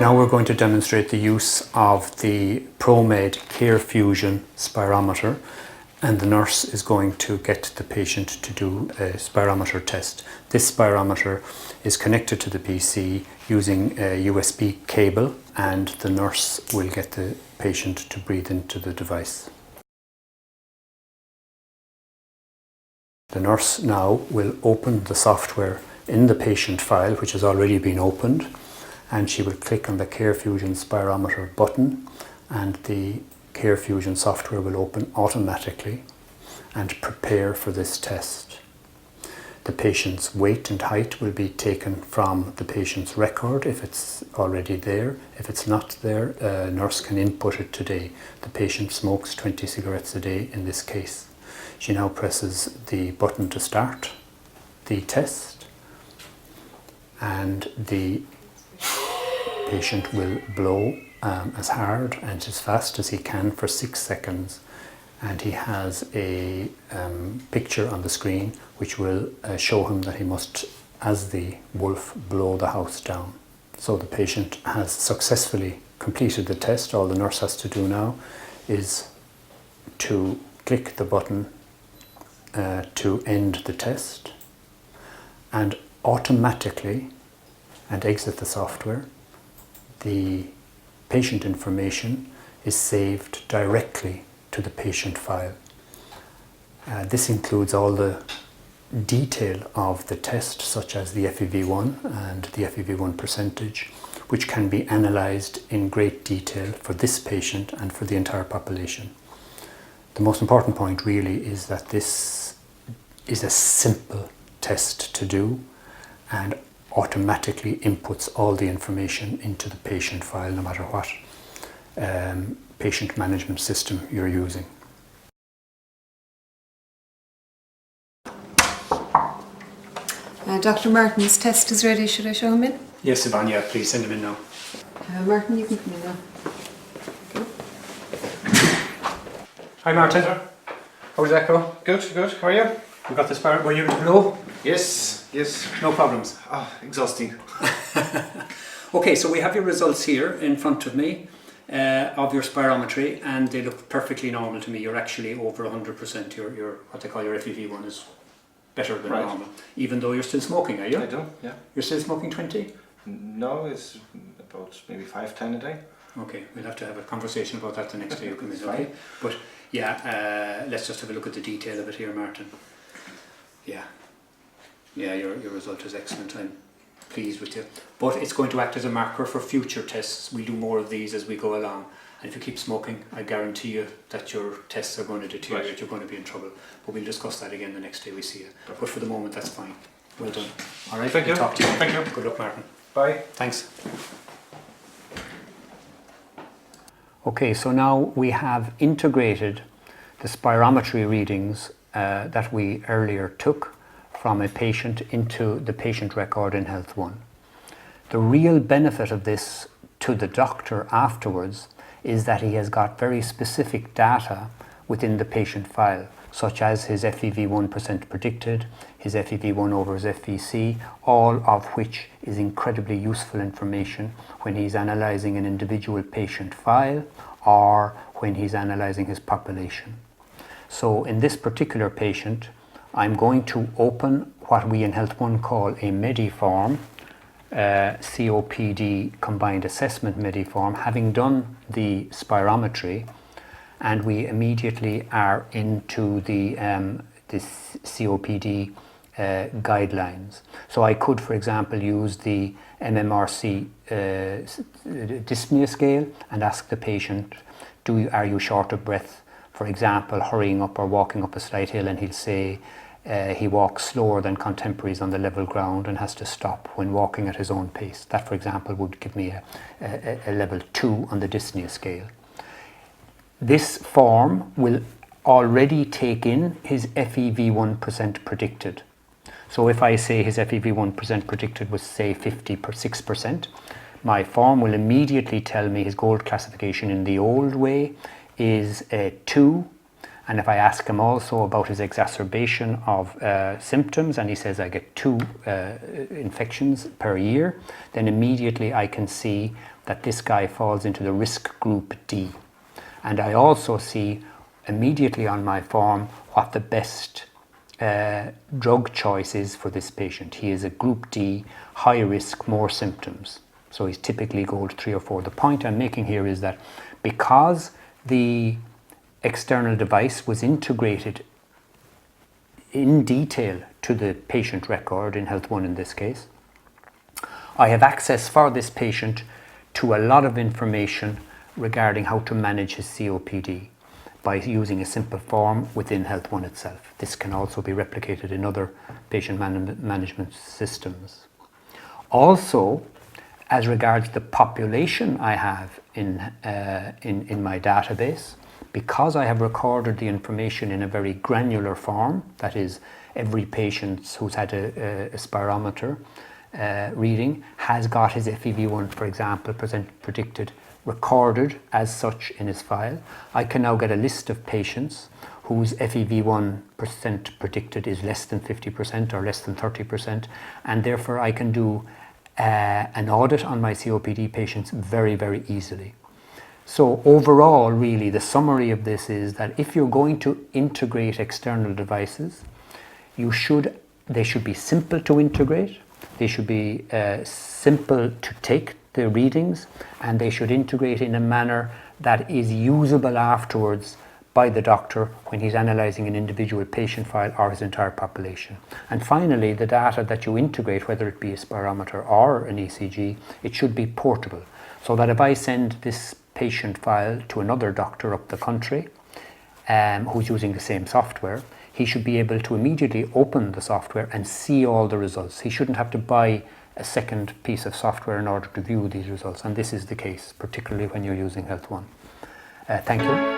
Now we're going to demonstrate the use of the ProMed CareFusion spirometer, and the nurse is going to get the patient to do a spirometer test. This spirometer is connected to the PC using a USB cable, and the nurse will get the patient to breathe into the device. The nurse now will open the software in the patient file, which has already been opened, and she will click on the CareFusion spirometer button, and the CareFusion software will open automatically and prepare for this test. The patient's weight and height will be taken from the patient's record if it's already there. If it's not there, a nurse can input it today. The patient smokes 20 cigarettes a day in this case. She now presses the button to start the test, and the patient will blow as hard and as fast as he can for 6 seconds, and he has a picture on the screen which will show him that he must, as the wolf, blow the house down. So the patient has successfully completed the test. All the nurse has to do now is to click the button to end the test, and automatically, and exit the software. The patient information is saved directly to the patient file. This includes all the detail of the test, such as the FEV1 and the FEV1 percentage, which can be analysed in great detail for this patient and for the entire population. The most important point really is that this is a simple test to do, and automatically inputs all the information into the patient file, no matter what patient management system you're using. Dr. Martin's test is ready. Should I show him in? Yes, Yvonne, yeah, please send him in now. Martin, you can come in now. Hi Martin. How did that go? Good, good. How are you? You got the spirometer? Were you able to blow? Yes, yes. No problems. Exhausting. Okay, so we have your results here in front of me of your spirometry, and they look perfectly normal to me. You're actually over 100%. Your what they call your FEV1 is better than normal, even though you're still smoking, are you? I do, yeah. You're still smoking 20? No, it's about maybe 5-10 a day. Okay, we'll have to have a conversation about that the next day you come in, okay? But yeah, let's just have a look at the detail of it here, Martin. Yeah, your result is excellent. I'm pleased with you. But it's going to act as a marker for future tests. We'll do more of these as we go along. And if you keep smoking, I guarantee you that your tests are going to deteriorate. Right. You're going to be in trouble. But we'll discuss that again the next day we see you. Perfect. But for the moment, that's fine. Well done. All right. Thank you. Talk to you. Thank you. Good luck, Martin. Bye. Thanks. Okay, so now we have integrated the spirometry readings that we earlier took from a patient into the patient record in Health One. The real benefit of this to the doctor afterwards is that he has got very specific data within the patient file, such as his FEV1 % predicted, his FEV1 over his FVC, all of which is incredibly useful information when he's analysing an individual patient file or when he's analysing his population. So in this particular patient, I'm going to open what we in Health One call a Mediform, COPD combined assessment Mediform, having done the spirometry, and we immediately are into the this COPD guidelines. So I could, for example, use the MMRC dyspnea scale and ask the patient, are you short of breath? For example, hurrying up or walking up a slight hill, and he'll say he walks slower than contemporaries on the level ground and has to stop when walking at his own pace. That, for example, would give me a level 2 on the dyspnea scale. This form will already take in his FEV1 % predicted. So if I say his FEV1 % predicted was, say, 56%, my form will immediately tell me his gold classification in the old way is a 2, and if I ask him also about his exacerbation of symptoms, and he says I get 2 infections per year, then immediately I can see that this guy falls into the risk group D. And I also see immediately on my form what the best drug choice is for this patient. He is a group D, high risk, more symptoms. So he's typically gold 3 or 4. The point I'm making here is that because the external device was integrated in detail to the patient record, in Health One in this case, I have access for this patient to a lot of information regarding how to manage his COPD by using a simple form within Health One itself. This can also be replicated in other patient management systems. Also, as regards the population I have in my database, because I have recorded the information in a very granular form, that is, every patient who's had a spirometer reading has got his FEV1, for example, predicted, recorded as such in his file. I can now get a list of patients whose FEV1% predicted is less than 50% or less than 30%, and therefore I can do an audit on my COPD patients very, very easily. So overall, really, the summary of this is that if you're going to integrate external devices, they should be simple to integrate, they should be simple to take the readings, and they should integrate in a manner that is usable afterwards by the doctor when he's analysing an individual patient file or his entire population. And finally, the data that you integrate, whether it be a spirometer or an ECG, it should be portable, so that if I send this patient file to another doctor up the country who's using the same software, he should be able to immediately open the software and see all the results. He shouldn't have to buy a second piece of software in order to view these results, and this is the case, particularly when you're using Health One. Thank you.